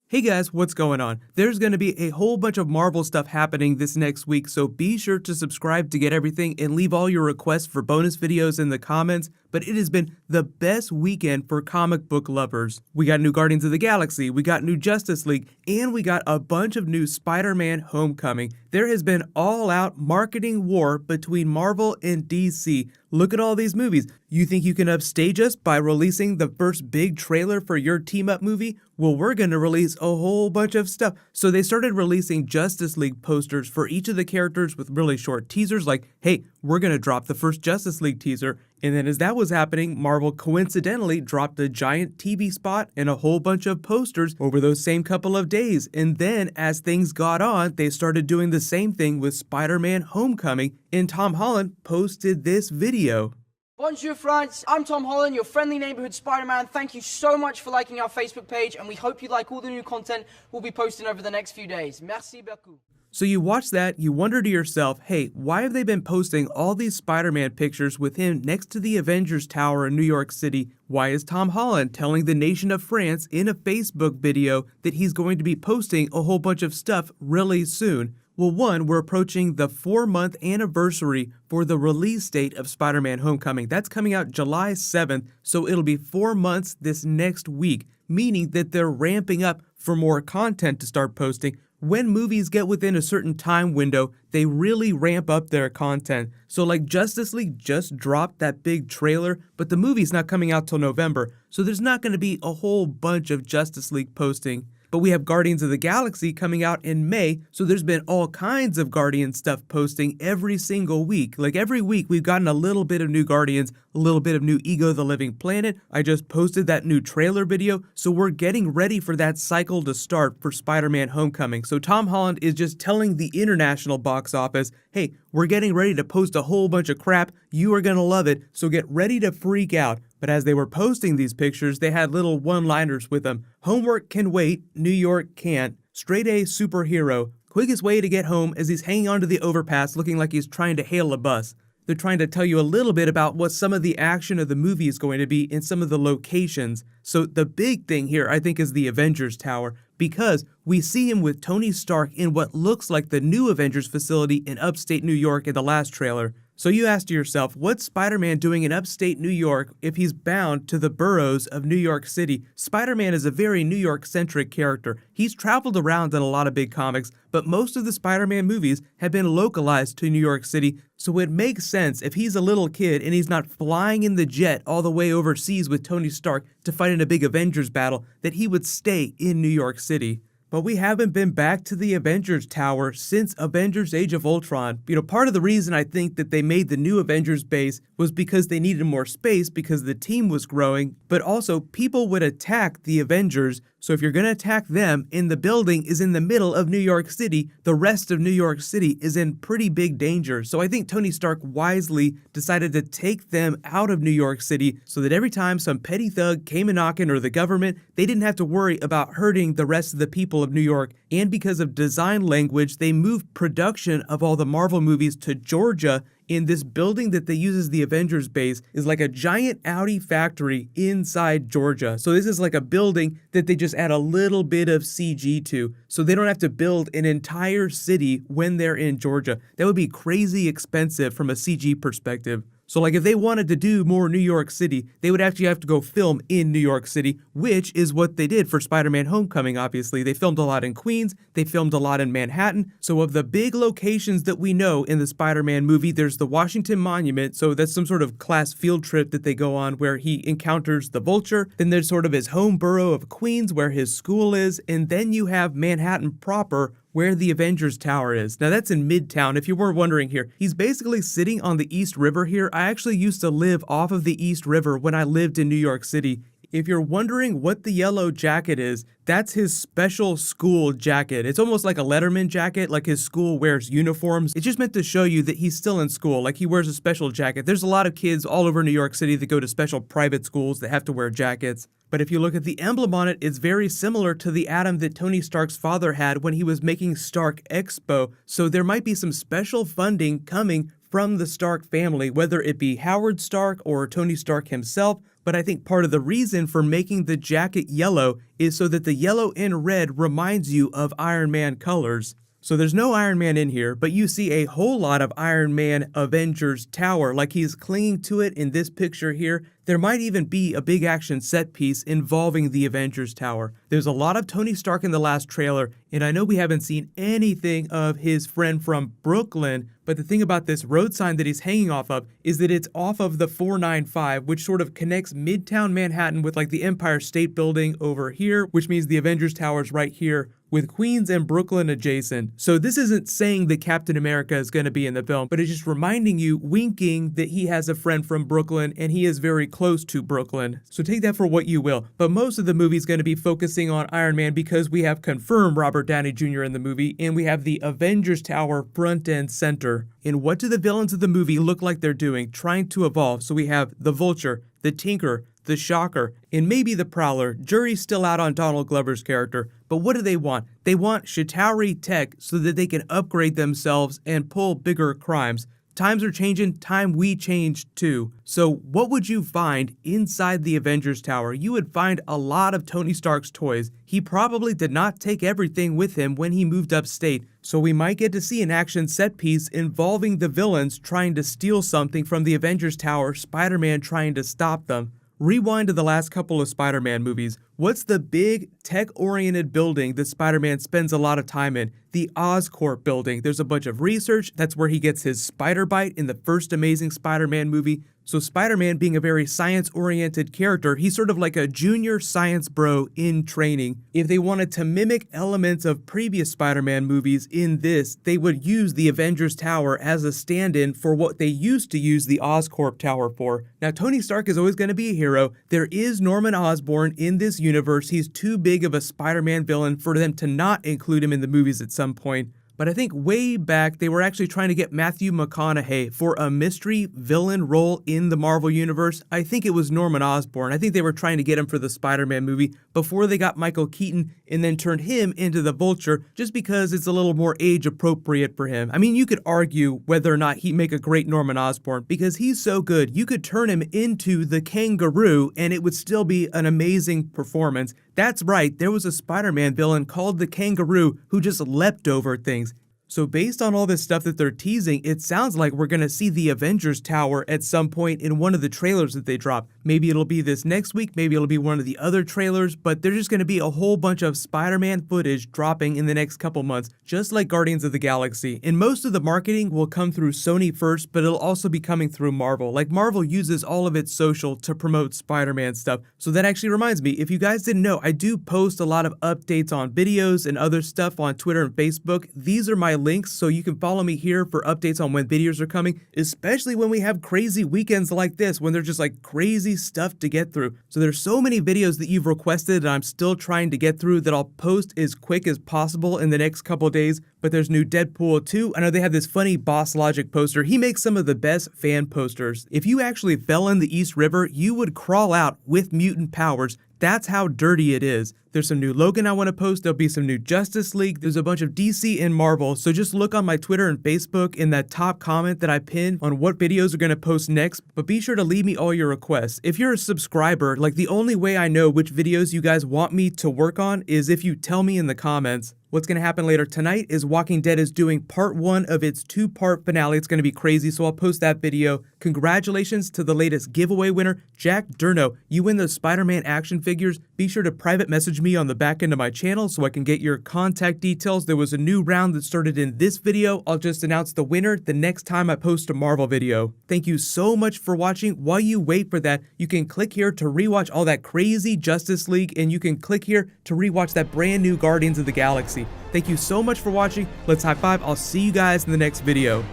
Hey guys, what's going on? There's going to be a whole bunch of Marvel stuff happening this next week, so be sure to subscribe to get everything and leave all your requests for bonus videos in the comments. But it has been the best weekend for comic book lovers. We got new Guardians of the Galaxy, we got new Justice League, and we got a bunch of new Spider-Man Homecoming. There has been all-out marketing war between Marvel and DC. Look at all these movies. You think you can upstage us by releasing the first big trailer for your team-up movie? Well, we're going to release a whole bunch of stuff. So they started releasing Justice League posters for each of the characters with really short teasers like, hey, we're going to drop the first Justice League teaser. And then as that was happening, Marvel coincidentally dropped a giant TV spot and a whole bunch of posters over those same couple of days. And then as things got on, they started doing the same thing with Spider-Man Homecoming, and Tom Holland posted this video. Bonjour France, I'm Tom Holland, your friendly neighborhood Spider-Man. Thank you so much for liking our Facebook page, and we hope you like all the new content we'll be posting over the next few days. Merci beaucoup. So you watch that, you wonder to yourself, hey, why have they been posting all these Spider-Man pictures with him next to the Avengers Tower in New York City? Why is Tom Holland telling the nation of France in a Facebook video that he's going to be posting a whole bunch of stuff really soon? Well, one, we're approaching the 4-month anniversary for the release date of Spider-Man Homecoming. That's coming out July 7th, so it'll be 4 months this next week, meaning that they're ramping up for more content to start posting. When movies get within a certain time window, they really ramp up their content. So like Justice League just dropped that big trailer, but the movie's not coming out till November, so there's not going to be a whole bunch of Justice League posting. But we have Guardians of the Galaxy coming out in May, so there's been all kinds of Guardians stuff posting every single week. Like every week we've gotten a little bit of new Guardians, a little bit of new Ego the Living Planet. I just posted that new trailer video, so we're getting ready for that cycle to start for Spider-Man Homecoming. So Tom Holland is just telling the international box office, hey, we're getting ready to post a whole bunch of crap, you are gonna love it, so get ready to freak out. But as they were posting these pictures, they had little one-liners with them. Homework can wait, New York can't. Straight A superhero. Quickest way to get home as he's hanging onto the overpass looking like he's trying to hail a bus. They're trying to tell you a little bit about what some of the action of the movie is going to be in some of the locations. So the big thing here, I think, is the Avengers Tower, because we see him with Tony Stark in what looks like the new Avengers facility in upstate New York in the last trailer. So you ask to yourself, what's Spider-Man doing in upstate New York if he's bound to the boroughs of New York City? Spider-Man is a very New York-centric character. He's traveled around in a lot of big comics, but most of the Spider-Man movies have been localized to New York City, so it makes sense if he's a little kid and he's not flying in the jet all the way overseas with Tony Stark to fight in a big Avengers battle, that he would stay in New York City. But we haven't been back to the Avengers Tower since Avengers Age of Ultron. Part of the reason I think that they made the new Avengers base was because they needed more space because the team was growing, but also people would attack the Avengers. So if you're going to attack them and the building is in the middle of New York City, the rest of New York City is in pretty big danger. So I think Tony Stark wisely decided to take them out of New York City so that every time some petty thug came a knocking or the government, they didn't have to worry about hurting the rest of the people of New York. And because of design language, they moved production of all the Marvel movies to Georgia. In this building that they use as the Avengers base is like a giant Audi factory inside Georgia. So this is like a building that they just add a little bit of CG to, so they don't have to build an entire city when they're in Georgia. That would be crazy expensive from a CG perspective. So like if they wanted to do more New York City, they would actually have to go film in New York City, which is what they did for Spider-Man Homecoming, obviously. They filmed a lot in Queens, they filmed a lot in Manhattan. So of the big locations that we know in the Spider-Man movie, there's the Washington Monument, so that's some sort of class field trip that they go on where he encounters the Vulture. Then there's sort of his home borough of Queens where his school is, and then you have Manhattan proper, where the Avengers Tower is. Now that's in Midtown, if you weren't wondering here. He's basically sitting on the East River here. I actually used to live off of the East River when I lived in New York City. If you're wondering what the yellow jacket is, that's his special school jacket. It's almost like a Letterman jacket, like his school wears uniforms. It's just meant to show you that he's still in school, like he wears a special jacket. There's a lot of kids all over New York City that go to special private schools that have to wear jackets. But if you look at the emblem on it, it's very similar to the atom that Tony Stark's father had when he was making Stark Expo. So there might be some special funding coming from the Stark family, whether it be Howard Stark or Tony Stark himself. But I think part of the reason for making the jacket yellow is so that the yellow and red reminds you of Iron Man colors. So there's no Iron Man in here, but you see a whole lot of Iron Man Avengers Tower, like he's clinging to it in this picture here. There might even be a big action set piece involving the Avengers Tower. There's a lot of Tony Stark in the last trailer, and I know we haven't seen anything of his friend from Brooklyn, but the thing about this road sign that he's hanging off of is that it's off of the 495, which sort of connects Midtown Manhattan with like the Empire State Building over here, which means the Avengers Tower is right here, with Queens and Brooklyn adjacent. So this isn't saying that Captain America is going to be in the film, but it's just reminding you, winking, that he has a friend from Brooklyn and he is very close to Brooklyn. So take that for what you will. But most of the movie is going to be focusing on Iron Man because we have confirmed Robert Downey Jr. in the movie, and we have the Avengers Tower front and center. And what do the villains of the movie look like they're doing, trying to evolve? So we have the Vulture, the Tinker, the Shocker, and maybe the Prowler. Jury's still out on Donald Glover's character, but what do they want? They want Chitauri tech so that they can upgrade themselves and pull bigger crimes. Times are changing, time we change too. So what would you find inside the Avengers Tower? You would find a lot of Tony Stark's toys. He probably did not take everything with him when he moved upstate, so we might get to see an action set piece involving the villains trying to steal something from the Avengers Tower, Spider-Man trying to stop them. Rewind to the last couple of Spider-Man movies. What's the big tech-oriented building that Spider-Man spends a lot of time in? The Oscorp building. There's a bunch of research. That's where he gets his spider bite in the first Amazing Spider-Man movie. So Spider-Man, being a very science-oriented character, he's sort of like a junior science bro in training. If they wanted to mimic elements of previous Spider-Man movies in this, they would use the Avengers Tower as a stand-in for what they used to use the Oscorp Tower for. Now, Tony Stark is always going to be a hero. There is Norman Osborn in this universe. He's too big of a Spider-Man villain for them to not include him in the movies at some point. But I think way back, they were actually trying to get Matthew McConaughey for a mystery villain role in the Marvel Universe. I think it was Norman Osborn. I think they were trying to get him for the Spider-Man movie before they got Michael Keaton and then turned him into the Vulture just because it's a little more age appropriate for him. I mean, you could argue whether or not he'd make a great Norman Osborn because he's so good. You could turn him into the Kangaroo and it would still be an amazing performance. That's right, there was a Spider-Man villain called the Kangaroo who just leapt over things. So based on all this stuff that they're teasing, it sounds like we're going to see the Avengers Tower at some point in one of the trailers that they drop. Maybe it'll be this next week, maybe it'll be one of the other trailers, but there's just going to be a whole bunch of Spider-Man footage dropping in the next couple months, just like Guardians of the Galaxy. And most of the marketing will come through Sony first, but it'll also be coming through Marvel. Like Marvel uses all of its social to promote Spider-Man stuff. So that actually reminds me, if you guys didn't know, I do post a lot of updates on videos and other stuff on Twitter and Facebook. These are my links, so you can follow me here for updates on when videos are coming, especially when we have crazy weekends like this, when there's just like crazy stuff to get through. So there's so many videos that you've requested and I'm still trying to get through that I'll post as quick as possible in the next couple days. But there's new Deadpool 2. I know they have this funny Boss Logic poster. He makes some of the best fan posters. If you actually fell in the East River, you would crawl out with mutant powers. That's how dirty it is. There's some new Logan I want to post. There'll be some new Justice League. There's a bunch of DC and Marvel. So just look on my Twitter and Facebook in that top comment that I pinned on what videos are going to post next. But be sure to leave me all your requests. If you're a subscriber, like the only way I know which videos you guys want me to work on is if you tell me in the comments. What's going to happen later tonight is Walking Dead is doing part 1 of its 2-part finale. It's going to be crazy, so I'll post that video. Congratulations to the latest giveaway winner, Jack Durno. You win those Spider-Man action figures. Be sure to private message me on the back end of my channel so I can get your contact details. There was a new round that started in this video. I'll just announce the winner the next time I post a Marvel video. Thank you so much for watching. While you wait for that, you can click here to rewatch all that crazy Justice League, and you can click here to rewatch that brand new Guardians of the Galaxy. Thank you so much for watching. Let's high five. I'll see you guys in the next video.